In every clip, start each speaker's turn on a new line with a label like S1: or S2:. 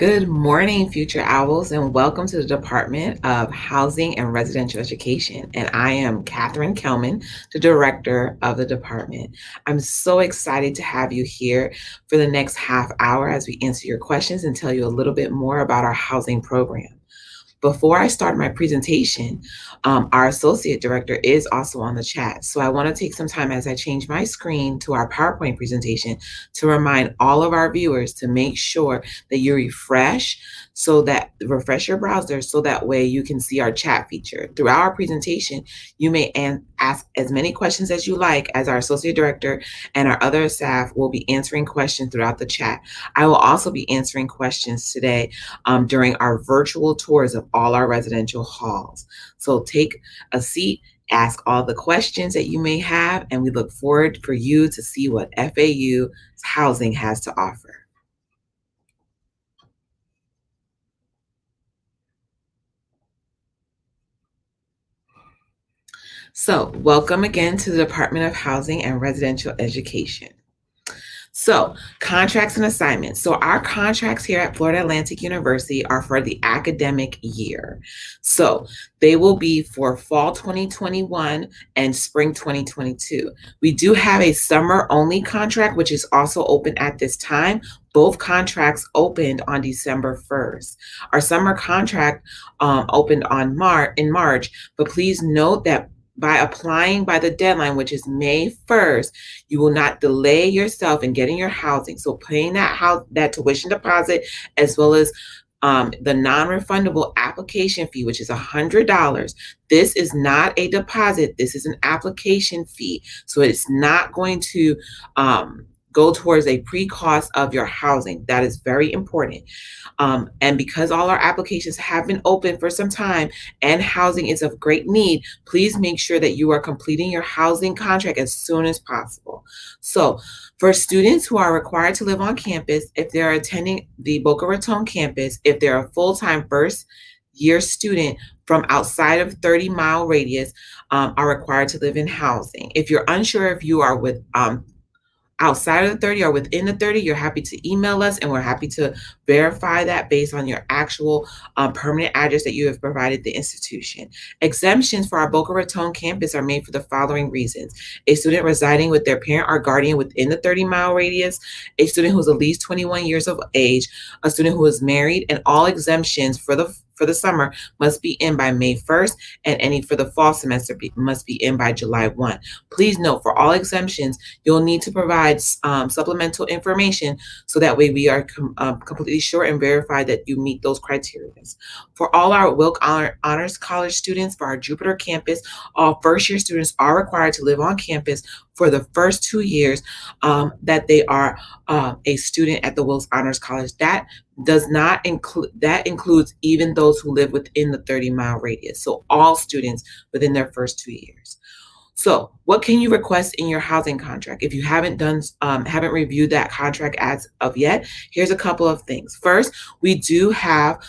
S1: Good morning, future owls, and welcome to the Department of Housing and Residential Education. And I am Catherine Kellman, the director of the department. I'm so excited to have you here for the next half hour as we answer your questions and tell you a little bit more about our housing program. Before I start my presentation, our associate director is also on the chat. So I want to take some time as I change my screen to our PowerPoint presentation to remind all of our viewers to make sure that you refresh your browser so that way you can see our chat feature. Throughout our presentation, you may ask as many questions as you like as our associate director and our other staff will be answering questions throughout the chat. I will also be answering questions today during our virtual tours of all our residential halls. So take a seat, ask all the questions that you may have, and we look forward for you to see what FAU housing has to offer. So welcome again to the Department of Housing and Residential Education. So, contracts and assignments. So, our contracts here at Florida Atlantic University are for the academic year. So, they will be for fall 2021 and spring 2022. We do have a summer only contract, which is also open at this time. Both contracts opened on December 1st. Our summer contract opened in March, but please note that by applying by the deadline, which is May 1st, you will not delay yourself in getting your housing. So paying that tuition deposit, as well as the non-refundable application fee, which is $100. This is not a deposit. This is an application fee. So it's not going to go towards a pre-cost of your housing. That is very important. And because all our applications have been open for some time and housing is of great need, please make sure that you are completing your housing contract as soon as possible. So for students who are required to live on campus, if they're attending the Boca Raton campus, if they're a full-time first-year student from outside of 30-mile radius, are required to live in housing. If you're unsure if you are with outside of the 30 or within the 30, you're happy to email us and we're happy to verify that based on your actual permanent address that you have provided the institution. Exemptions for our Boca Raton campus are made for the following reasons: a student residing with their parent or guardian within the 30-mile radius, a student who's at least 21 years of age, a student who is married, and all exemptions for the summer must be in by May 1st, and any for the fall semester must be in by July 1. Please note, for all exemptions, you'll need to provide supplemental information so that way we are completely sure and verify that you meet those criteria. For all our Wilk Honors College students, for our Jupiter campus, all first-year students are required to live on campus for the first 2 years that they are a student at the Wilkes Honors College. That includes even those who live within the 30-mile radius. So all students within their first 2 years. So what can you request in your housing contract? If you haven't reviewed that contract as of yet, here's a couple of things. First, we do have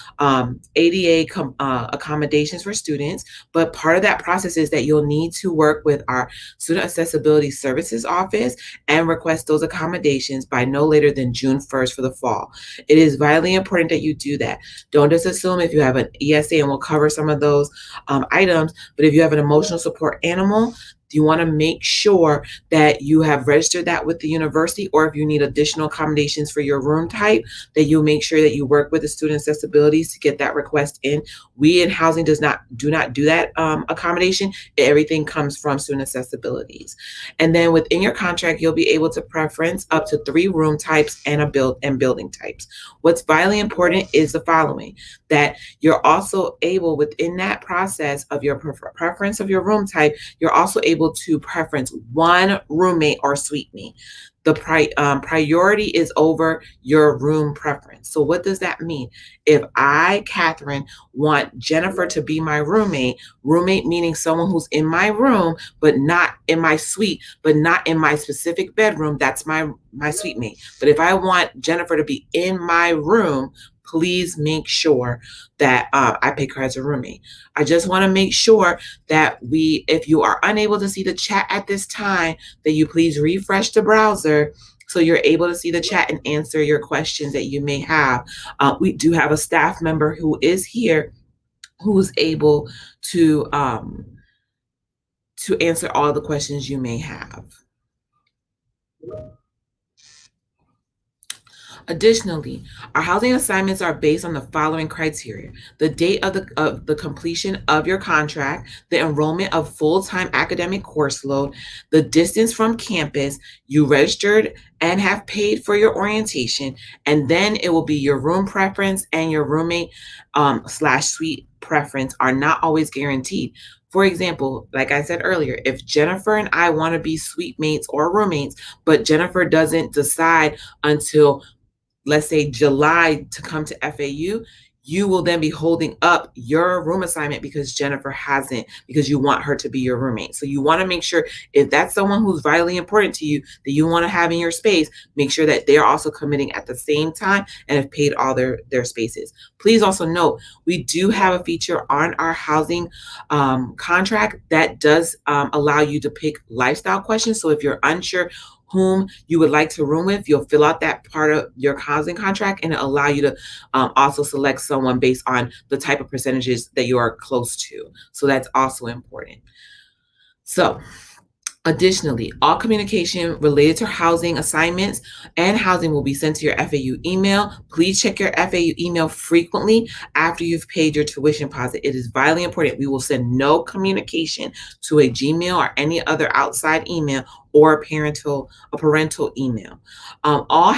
S1: ADA accommodations for students, but part of that process is that you'll need to work with our Student Accessibility Services Office and request those accommodations by no later than June 1st for the fall. It is vitally important that you do that. Don't just assume if you have an ESA, and we'll cover some of those items, but if you have an emotional support animal, you want to make sure that you have registered that with the university, or if you need additional accommodations for your room type, that you make sure that you work with the student accessibilities to get that request in. We in housing do not do that accommodation. Everything comes from student accessibilities. And then within your contract, you'll be able to preference up to 3 room types and building types. What's vitally important is the following: that you're also able, within that process of your preference of your room type, you're also able to preference one roommate or suite mate. The priority is over your room preference. So what does that mean? If I, Catherine, want Jennifer to be my roommate meaning someone who's in my room, but not in my suite, but not in my specific bedroom, that's my suite mate. But if I want Jennifer to be in my room, please make sure that I pick her as a roommate. I just want to make sure that if you are unable to see the chat at this time, that you please refresh the browser so you're able to see the chat and answer your questions that you may have. We do have a staff member who is here who's able to answer all the questions you may have. Additionally, our housing assignments are based on the following criteria: the date of the completion of your contract, the enrollment of full-time academic course load, the distance from campus, you registered and have paid for your orientation, and then it will be your room preference and your roommate slash suite preference are not always guaranteed. For example, like I said earlier, if Jennifer and I want to be suite mates or roommates, but Jennifer doesn't decide until, let's say, July to come to FAU, you will then be holding up your room assignment because Jennifer hasn't, because you want her to be your roommate. So you want to make sure, if that's someone who's vitally important to you that you want to have in your space, make sure that they're also committing at the same time and have paid all their spaces. Please also note, we do have a feature on our housing contract that does allow you to pick lifestyle questions. So if you're unsure whom you would like to room with, you'll fill out that part of your housing contract, and it'll allow you to also select someone based on the type of percentages that you are close to. So that's also important. So additionally, all communication related to housing assignments and housing will be sent to your FAU email. Please check your FAU email frequently after you've paid your tuition deposit. It is vitally important. We will send no communication to a Gmail or any other outside email or a parental email. All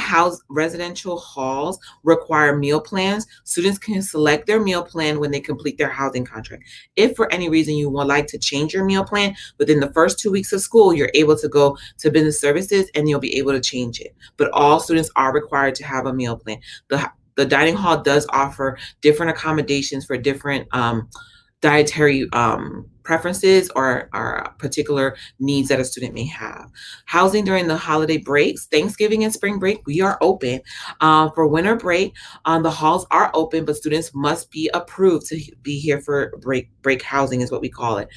S1: residential halls require meal plans. Students can select their meal plan when they complete their housing contract. If for any reason you would like to change your meal plan within the first 2 weeks of school, you're able to go to business services and you'll be able to change it. But all students are required to have a meal plan. The dining hall does offer different accommodations for different dietary preferences or particular needs that a student may have. Housing during the holiday breaks, Thanksgiving and spring break, we are open. For winter break, the halls are open, but students must be approved to be here for break housing is what we call it.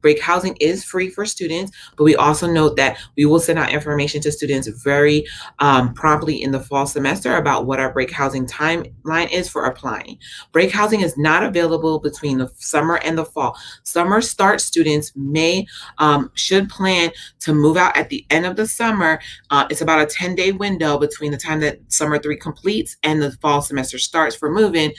S1: Break housing is free for students, but we also note that we will send out information to students very promptly in the fall semester about what our break housing timeline is for applying. Break housing is not available between the summer and the fall. Summer start students should plan to move out at the end of the summer. It's about a 10-day window between the time that summer 3 completes and the fall semester starts for move-in.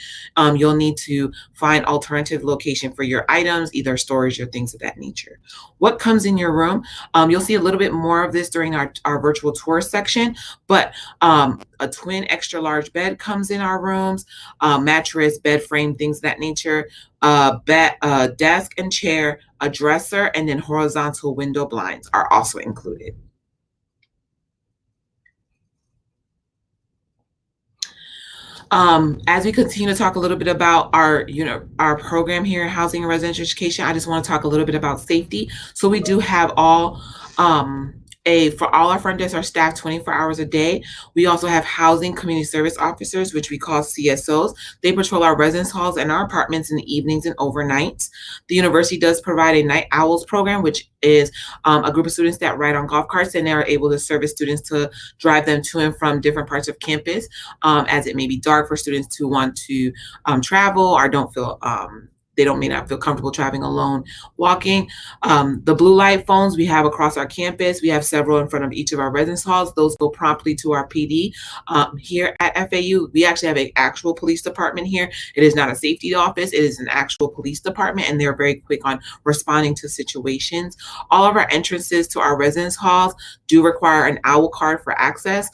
S1: You'll need to find alternative location for your items, either storage or things of that nature. What comes in your room? You'll see a little bit more of this during our virtual tour section, but a twin extra large bed comes in our rooms, mattress, bed frame, things of that nature, desk and chair, a dresser, and then horizontal window blinds are also included. As we continue to talk a little bit about our program here in Housing and Residential Education, I just want to talk a little bit about safety. So we do have for all our front desk are staffed 24 hours a day. We also have housing community service officers, which we call CSOs. They patrol our residence halls and our apartments in the evenings and overnights. The university does provide a night owls program, which is a group of students that ride on golf carts, and they are able to service students to drive them to and from different parts of campus, as it may be dark for students who want to travel or don't feel they may not feel comfortable traveling alone, walking. The blue light phones we have across our campus. We have several in front of each of our residence halls. Those go promptly to our PD. Here at FAU, we actually have an actual police department here. It is not a safety office. It is an actual police department, and they're very quick on responding to situations. All of our entrances to our residence halls do require an OWL card for access.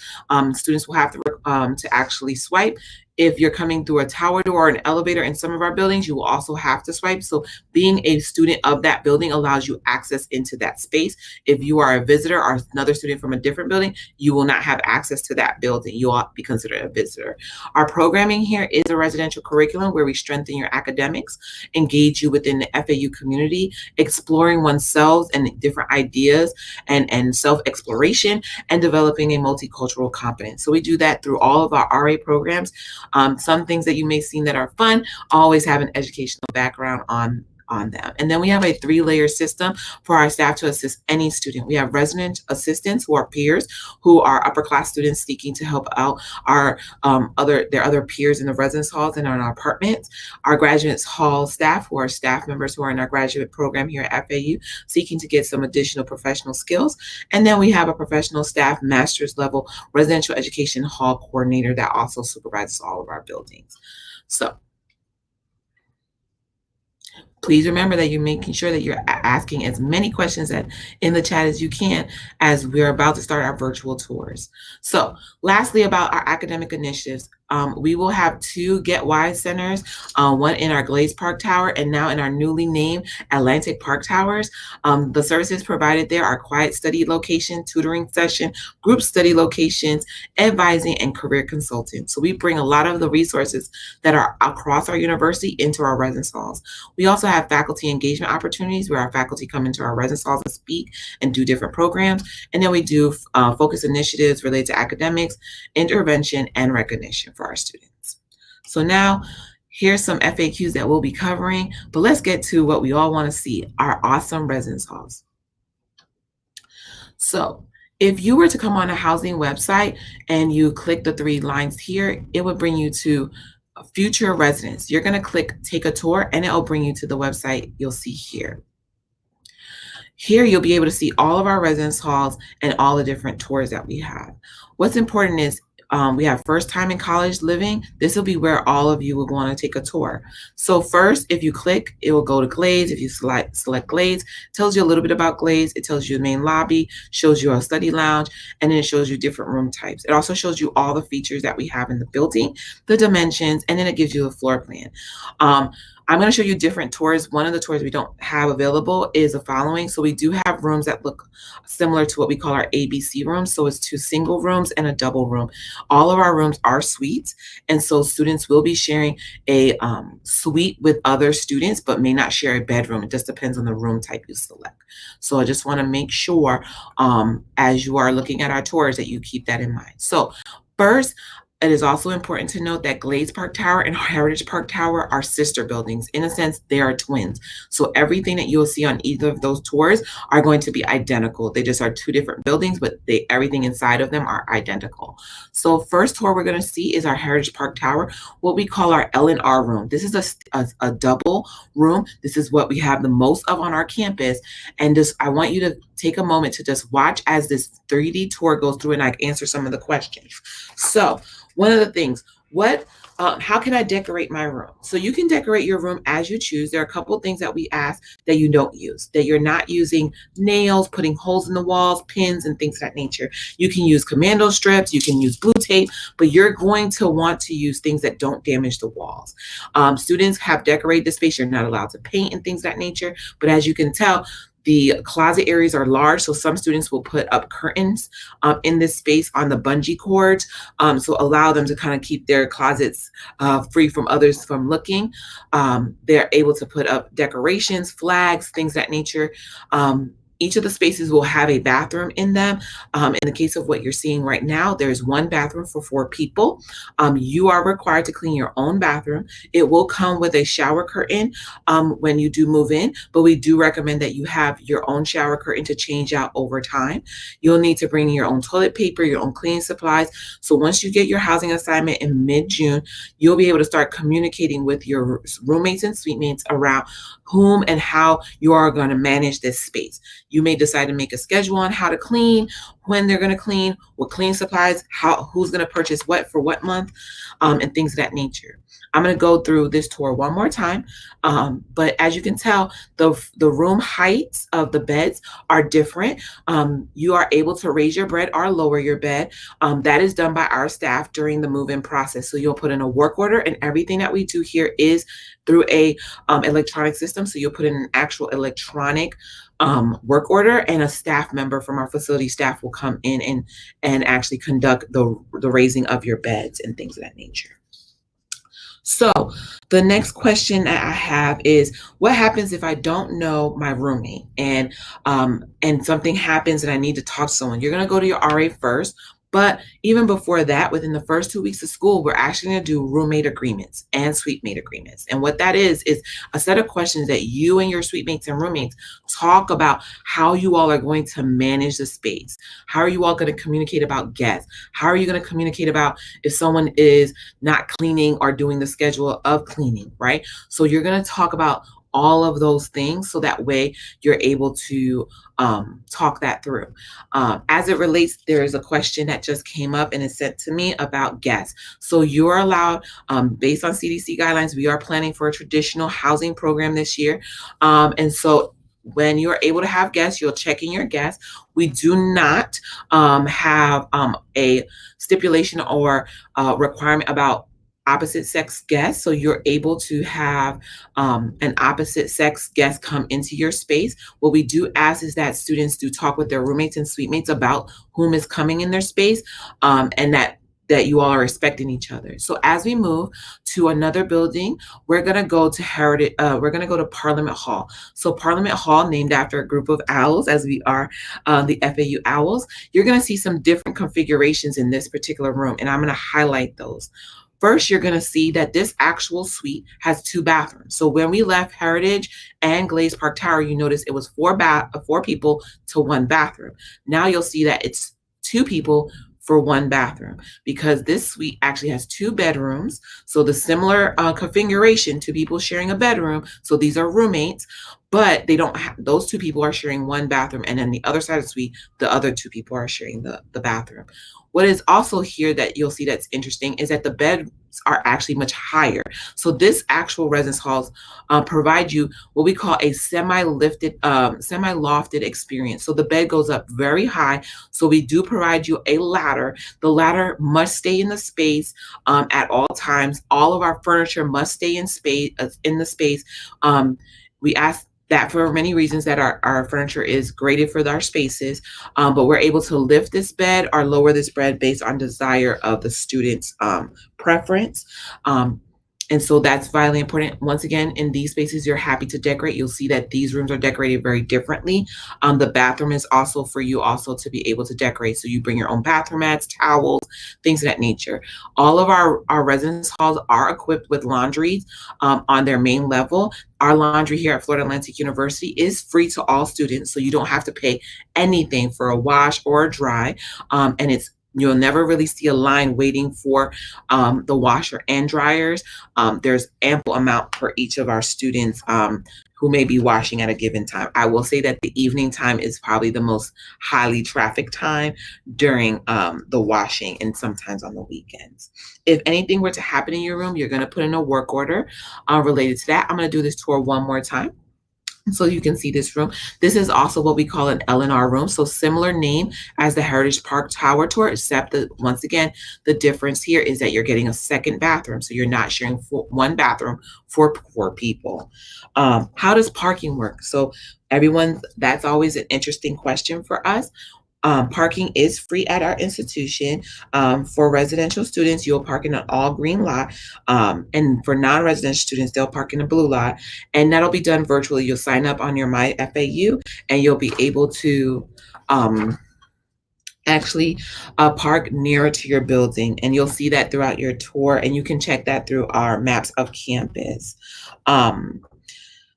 S1: Students will have to actually swipe. If you're coming through a tower door or an elevator in some of our buildings, you will also have to swipe. So being a student of that building allows you access into that space. If you are a visitor or another student from a different building, you will not have access to that building. You will be considered a visitor. Our programming here is a residential curriculum where we strengthen your academics, engage you within the FAU community, exploring oneself and different ideas and self-exploration, and developing a multicultural competence. So we do that through all of our RA programs. Some things that you may see that are fun always have an educational background on on them. And then we have a 3-layer system for our staff to assist any student. We have resident assistants who are peers, who are upper class students seeking to help out our their other peers in the residence halls and in our apartments. Our graduates hall staff, who are staff members who are in our graduate program here at FAU, seeking to get some additional professional skills. And then we have a professional staff master's level residential education hall coordinator that also supervises all of our buildings. So please remember that you're making sure that you're asking as many questions in the chat as you can, as we're about to start our virtual tours. So lastly, about our academic initiatives, we will have 2 Get Wise centers, one in our Glaze Park Tower and now in our newly named Atlantic Park Towers. The services provided there are quiet study location, tutoring session, group study locations, advising, and career consulting. So we bring a lot of the resources that are across our university into our residence halls. We also have faculty engagement opportunities where our faculty come into our residence halls and speak and do different programs. And then we do focus initiatives related to academics, intervention, and recognition for our students. So now, here's some FAQs that we'll be covering, but let's get to what we all want to see, our awesome residence halls. So if you were to come on a housing website and you click the 3 lines here, it would bring you to future residents. You're going to click take a tour and it'll bring you to the website you'll see here. Here you'll be able to see all of our residence halls and all the different tours that we have. What's important is we have first time in college living. This will be where all of you will want to take a tour. So first, if you click, it will go to Glaze. If you select Glaze, it tells you a little bit about Glaze. It tells you the main lobby, shows you a study lounge, and then it shows you different room types. It also shows you all the features that we have in the building, the dimensions, and then it gives you a floor plan. I'm going to show you different tours. One of the tours we don't have available is the following. So we do have rooms that look similar to what we call our ABC rooms. So it's 2 single rooms and a double room. All of our rooms are suites. And so students will be sharing a suite with other students, but may not share a bedroom. It just depends on the room type you select. So I just want to make sure as you are looking at our tours that you keep that in mind. So first, it is also important to note that Glaze Park Tower and Heritage Park Tower are sister buildings. In a sense, they are twins. So everything that you'll see on either of those tours are going to be identical. They just are 2 different buildings, but everything inside of them are identical. So first tour we're going to see is our Heritage Park Tower, what we call our L&R room. This is a double room. This is what we have the most of on our campus. And I want you to take a moment to just watch as this 3D tour goes through and I answer some of the questions. So one of the things, how can I decorate my room? So you can decorate your room as you choose. There are a couple of things that we ask that you don't use, that you're not using nails, putting holes in the walls, pins, and things of that nature. You can use commando strips, you can use blue tape, but you're going to want to use things that don't damage the walls. Students have decorated the space. You're not allowed to paint and things of that nature, but as you can tell, the closet areas are large, so some students will put up curtains in this space on the bungee cords, so allow them to kind of keep their closets free from others from looking. They're able to put up decorations, flags, things of that nature. Each of the spaces will have a bathroom in them. In the case of what you're seeing right now, there's 1 bathroom for 4 people. You are required to clean your own bathroom. It will come with a shower curtain when you do move in, but we do recommend that you have your own shower curtain to change out over time. You'll need to bring your own toilet paper, your own cleaning supplies. So once you get your housing assignment in mid-June, you'll be able to start communicating with your roommates and suite mates around whom and how you are going to manage this space. You may decide to make a schedule on how to clean, when they're going to clean, what cleaning supplies, who's going to purchase what for what month, and things of that nature. I'm going to go through this tour one more time, but as you can tell, the room heights of the beds are different. You are able to raise your bed or lower your bed. That is done by our staff during the move-in process. So you'll put in a work order, and everything that we do here is through a electronic system. So you'll put in an actual electronic work order, and a staff member from our facility staff will come in and actually conduct the raising of your beds and things of that nature. So the next question that I have is, what happens if I don't know my roommate and something happens and I need to talk to someone? You're going to go to your RA first. But even before that, within the first 2 weeks of school, we're actually going to do roommate agreements and suite mate agreements. And what that is a set of questions that you and your suite mates and roommates talk about how you all are going to manage the space. How are you all going to communicate about guests? How are you going to communicate about if someone is not cleaning or doing the schedule of cleaning, right? So you're going to talk about all of those things so that way you're able to talk that through. As it relates, there is a question that just came up and is sent to me about guests. So you're allowed, based on CDC guidelines, we are planning for a traditional housing program this year. And so when you're able to have guests, you'll check in your guests. We do not have a stipulation or requirement about opposite sex guests. So you're able to have an opposite sex guest come into your space. What we do ask is that students do talk with their roommates and suite mates about whom is coming in their space, and that you all are respecting each other. So as we move to another building, we're gonna go to Heritage. We're gonna go to Parliament Hall. So Parliament Hall, named after a group of owls, as we are the FAU Owls. You're gonna see some different configurations in this particular room, and I'm gonna highlight those. First, you're going to see that this actual suite has 2 bathrooms. So when we left Heritage and Glaze Park Tower, you notice it was 4 people to 1 bathroom. Now you'll see that it's 2 people for 1 bathroom because this suite actually has 2 bedrooms. So the similar configuration, 2 people sharing a bedroom. So these are roommates, but they don't have, those 2 people are sharing 1 bathroom. And then the other side of the suite, the other 2 people are sharing the bathroom. What is also here that you'll see that's interesting is that the beds are actually much higher. So this actual residence halls provide you what we call a semi-lofted experience. So the bed goes up very high. So we do provide you a ladder. The ladder must stay in the space at all times. All of our furniture must stay in the space. We ask that for many reasons that our furniture is graded for our spaces, but we're able to lift this bed or lower this bed based on desire of the student's preference. And so that's vitally important. Once again, in these spaces, you're happy to decorate. You'll see that these rooms are decorated very differently. The bathroom is also for you also to be able to decorate. So you bring your own bathroom mats, towels, things of that nature. All of our residence halls are equipped with laundries on their main level. Our laundry here at Florida Atlantic University is free to all students, so you don't have to pay anything for a wash or a dry. And you'll never really see a line waiting for the washer and dryers. There's ample amount for each of our students who may be washing at a given time. I will say that the evening time is probably the most highly trafficked time during the washing and sometimes on the weekends. If anything were to happen in your room, you're going to put in a work order related to that. I'm going to do this tour one more time so you can see this room. This is also what we call an L&R room. So similar name as the Heritage Park Tower tour, except that once again, the difference here is that you're getting a second bathroom. So you're not sharing 1 bathroom for 4 people. How does parking work? So everyone, that's always an interesting question for us. Parking is free at our institution. For residential students, you'll park in an all green lot. And for non-residential students, they'll park in a blue lot. And that'll be done virtually. You'll sign up on your My FAU and you'll be able to actually park nearer to your building. And you'll see that throughout your tour. And you can check that through our maps of campus.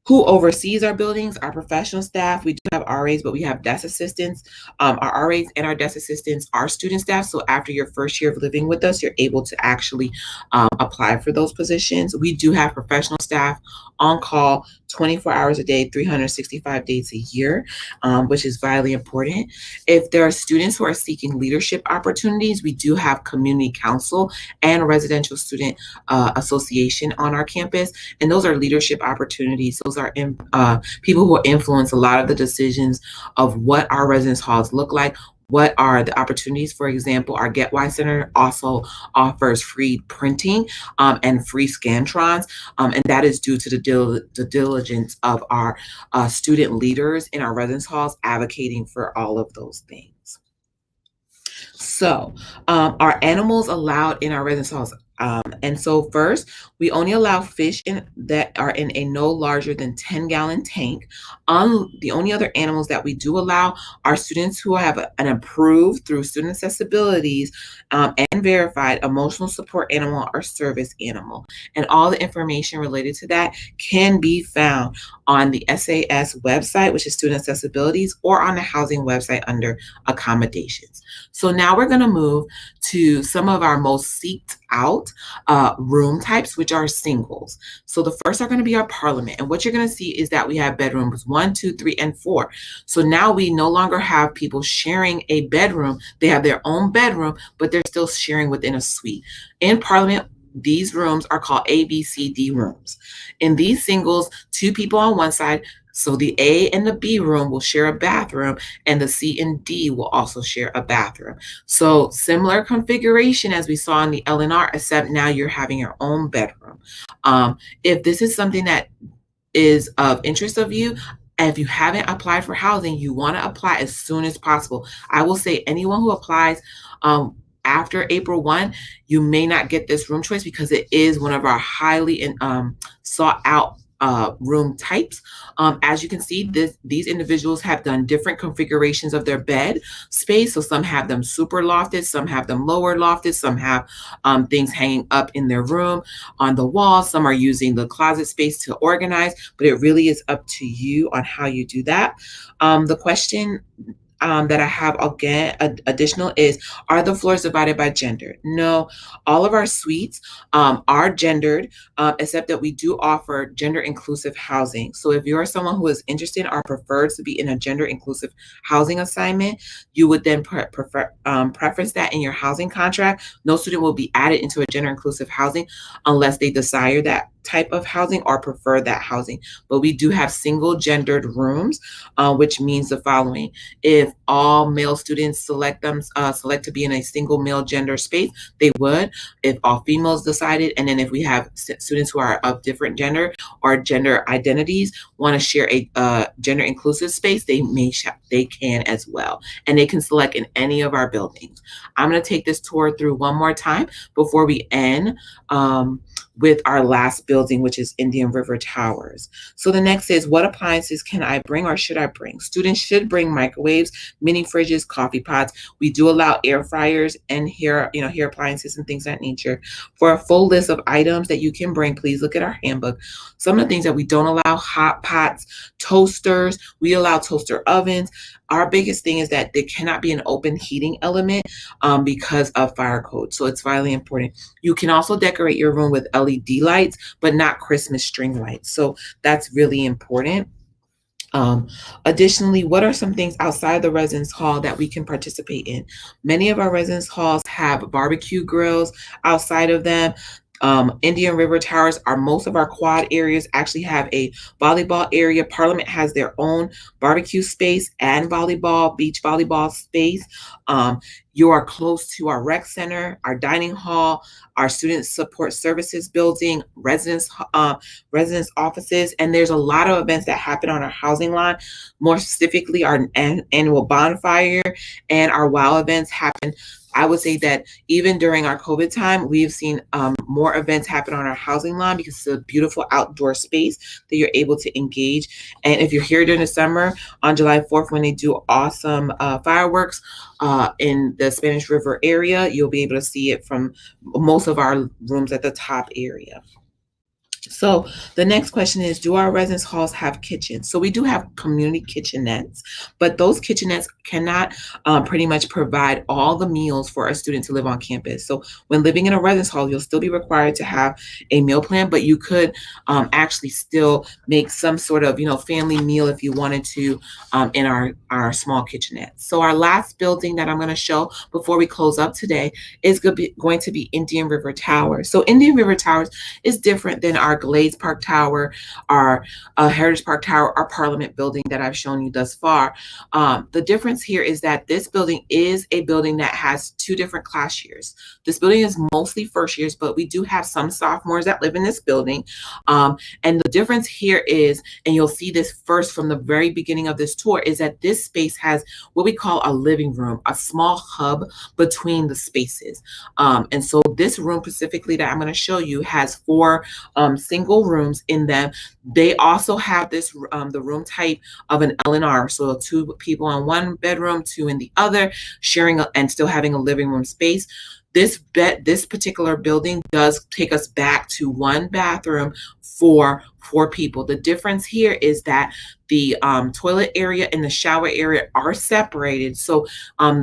S1: Who oversees our buildings? Our professional staff. We do have RAs, but we have desk assistants. Our RAs and our desk assistants are student staff. So after your first year of living with us, you're able to actually apply for those positions. We do have professional staff on call 24 hours a day, 365 days a year, which is vitally important. If there are students who are seeking leadership opportunities, we do have community council and residential student association on our campus. And those are leadership opportunities. Those are people who influence a lot of the decisions of what our residence halls look like. What are the opportunities? For example, our Get Why Center also offers free printing and free Scantrons, and that is due to the diligence of our student leaders in our residence halls advocating for all of those things. So, are animals allowed in our residence halls? And so first, we only allow fish that are in a no larger than 10-gallon tank. The only other animals that we do allow are students who have an approved through student accessibilities and verified emotional support animal or service animal. And all the information related to that can be found on the SAS website, which is student accessibilities, or on the housing website under accommodations. So now we're going to move to some of our most seeked out room types, which are singles. So the first are going to be our parliament. And what you're going to see is that we have bedrooms 1, 2, 3, and 4. So now we no longer have people sharing a bedroom. They have their own bedroom, but they're still sharing within a suite. In parliament, these rooms are called A, B, C, D rooms. In these singles, 2 people on one side, so the A and the B room will share a bathroom, and the C and D will also share a bathroom. So similar configuration as we saw in the LNR, except now you're having your own bedroom. If this is something that is of interest of you, if you haven't applied for housing, you want to apply as soon as possible. I will say anyone who applies after April 1, you may not get this room choice because it is one of our highly sought out room types. As you can see, these individuals have done different configurations of their bed space. So some have them super lofted, some have them lower lofted, some have things hanging up in their room on the wall. Some are using the closet space to organize, but it really is up to you on how you do that. The question that I have again additional is, are the floors divided by gender? No, all of our suites are gendered, except that we do offer gender inclusive housing. So if you're someone who is interested or prefers to be in a gender inclusive housing assignment, you would then preference that in your housing contract. No student will be added into a gender inclusive housing unless they desire that type of housing or prefer that housing. But we do have single gendered rooms, which means the following: if all male students select to be in a single male gender space, they would. If all females decided, and then if we have students who are of different gender or gender identities want to share a gender inclusive space, they can as well, and they can select in any of our buildings. I'm going to take this tour through one more time before we end with our last building, which is Indian River Towers. So the next is, what appliances can I bring or should I bring? Students should bring microwaves, mini fridges, coffee pots. We do allow air fryers and hair appliances and things of that nature. For a full list of items that you can bring, please look at our handbook. Some of the things that we don't allow: hot pots, toasters. We allow toaster ovens. Our biggest thing is that there cannot be an open heating element because of fire code. So it's vitally important. You can also decorate your room with LED lights, but not Christmas string lights. So that's really important. Additionally, what are some things outside the residence hall that we can participate in? Many of our residence halls have barbecue grills outside of them. Indian River Towers, most of our quad areas actually have a volleyball area. Parliament has their own barbecue space and beach volleyball space. You are close to our rec center, our dining hall, our student support services building, residence offices, and there's a lot of events that happen on our housing line. More specifically, our annual bonfire and our WOW events happen. I would say that even during our COVID time, we've seen more events happen on our housing line because it's a beautiful outdoor space that you're able to engage. And if you're here during the summer, on July 4th, when they do awesome fireworks in the Spanish River area, you'll be able to see it from most of our rooms at the top area. So the next question is, do our residence halls have kitchens? So we do have community kitchenettes, but those kitchenettes cannot pretty much provide all the meals for a student to live on campus. So when living in a residence hall, you'll still be required to have a meal plan, but you could actually still make some sort of family meal if you wanted to in our small kitchenette. So our last building that I'm going to show before we close up today is going to be Indian River Towers. So Indian River Towers is different than our our Glades Park Tower, our Heritage Park Tower, our Parliament building that I've shown you thus far. The difference here is that this building is a building that has 2 different class years. This building is mostly first years, but we do have some sophomores that live in this building. And the difference here is, and you'll see this first from the very beginning of this tour, is that this space has what we call a living room, a small hub between the spaces. And so this room specifically that I'm going to show you has 4 single rooms in them. They also have this the room type of an L&R, so 2 people in one bedroom, 2 in the other, sharing and still having a living room space. This particular building does take us back to 1 bathroom for 4 people. The difference here is that the toilet area and the shower area are separated. So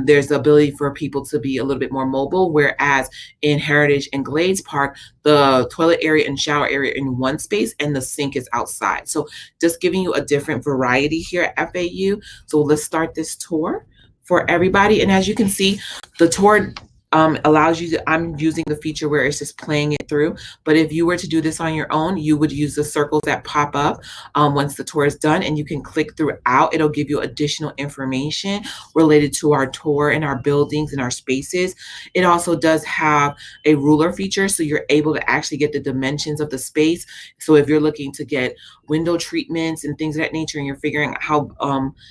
S1: there's the ability for people to be a little bit more mobile, whereas in Heritage and Glades Park, the toilet area and shower area in one space and the sink is outside. So just giving you a different variety here at FAU. So let's start this tour for everybody. And as you can see, the tour allows you to, I'm using the feature where it's just playing it through, but if you were to do this on your own, you would use the circles that pop up once the tour is done, and you can click throughout. It'll give you additional information related to our tour and our buildings and our spaces. It also does have a ruler feature, so you're able to actually get the dimensions of the space. So if you're looking to get window treatments and things of that nature, and you're figuring out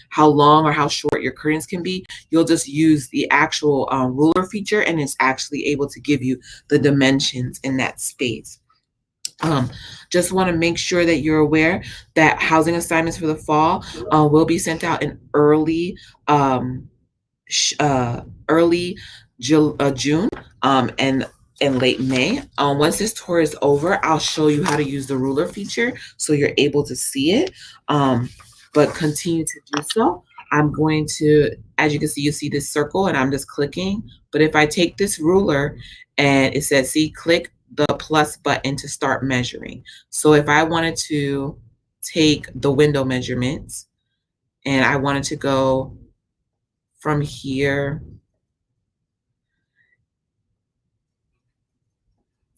S1: how long or how short your curtains can be, you'll just use the actual ruler feature, and it's actually able to give you the dimensions in that space. Just want to make sure that you're aware that housing assignments for the fall will be sent out in early June and late May. Once this tour is over, I'll show you how to use the ruler feature so you're able to see it, but continue to do so. I'm going to, as you can see, you see this circle and I'm just clicking. But if I take this ruler and it says, see, click the plus button to start measuring. So if I wanted to take the window measurements and I wanted to go from here,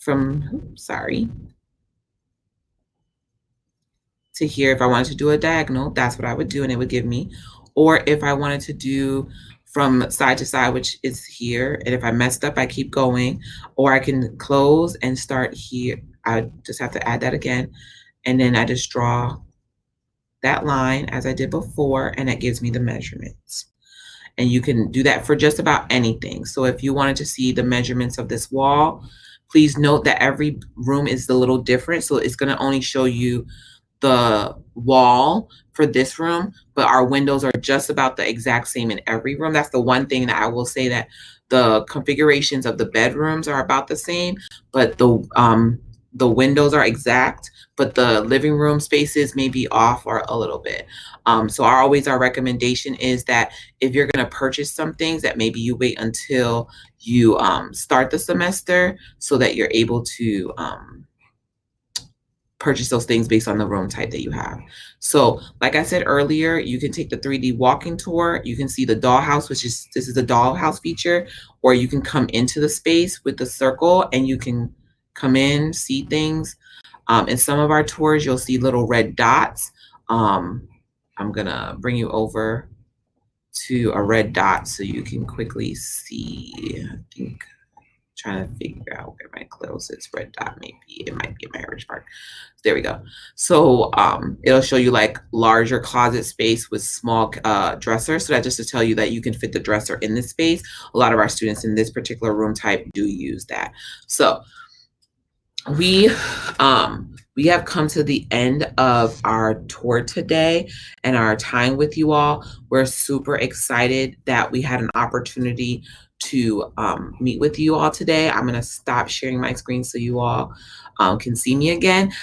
S1: to here, if I wanted to do a diagonal, that's what I would do and it would give me. Or if I wanted to do from side to side, which is here, and if I messed up, I keep going, or I can close and start here. I just have to add that again. And then I just draw that line as I did before, and that gives me the measurements. And you can do that for just about anything. So if you wanted to see the measurements of this wall, please note that every room is a little different. So it's gonna only show you the wall for this room, but our windows are just about the exact same in every room. That's the one thing that I will say, that the configurations of the bedrooms are about the same, but the windows are exact, but the living room spaces may be off or a little bit. So our recommendation is that if you're going to purchase some things, that maybe you wait until you start the semester so that you're able to purchase those things based on the room type that you have. So like I said earlier, you can take the 3D walking tour. You can see the dollhouse, this is the dollhouse feature, or you can come into the space with the circle and you can come in, see things. In some of our tours, you'll see little red dots. I'm gonna bring you over to a red dot so you can quickly see. I think, trying to figure out where my closest red dot may be. It might be in my Heritage Park. There we go. So it'll show you like larger closet space with small dressers. So that's just to tell you that you can fit the dresser in this space. A lot of our students in this particular room type do use that. So we have come to the end of our tour today and our time with you all. We're super excited that we had an opportunity to meet with you all today. I'm going to stop sharing my screen so you all can see me again.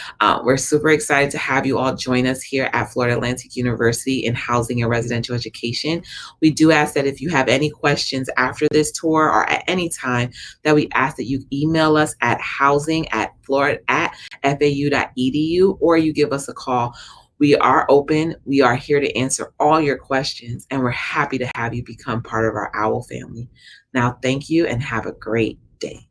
S1: We're super excited to have you all join us here at Florida Atlantic University in Housing and Residential Education. We do ask that if you have any questions after this tour or at any time, that we ask that you email us at housing@florida@fau.edu, or you give us a call. We are open. We are here to answer all your questions, and we're happy to have you become part of our OWL family. Now, thank you and have a great day.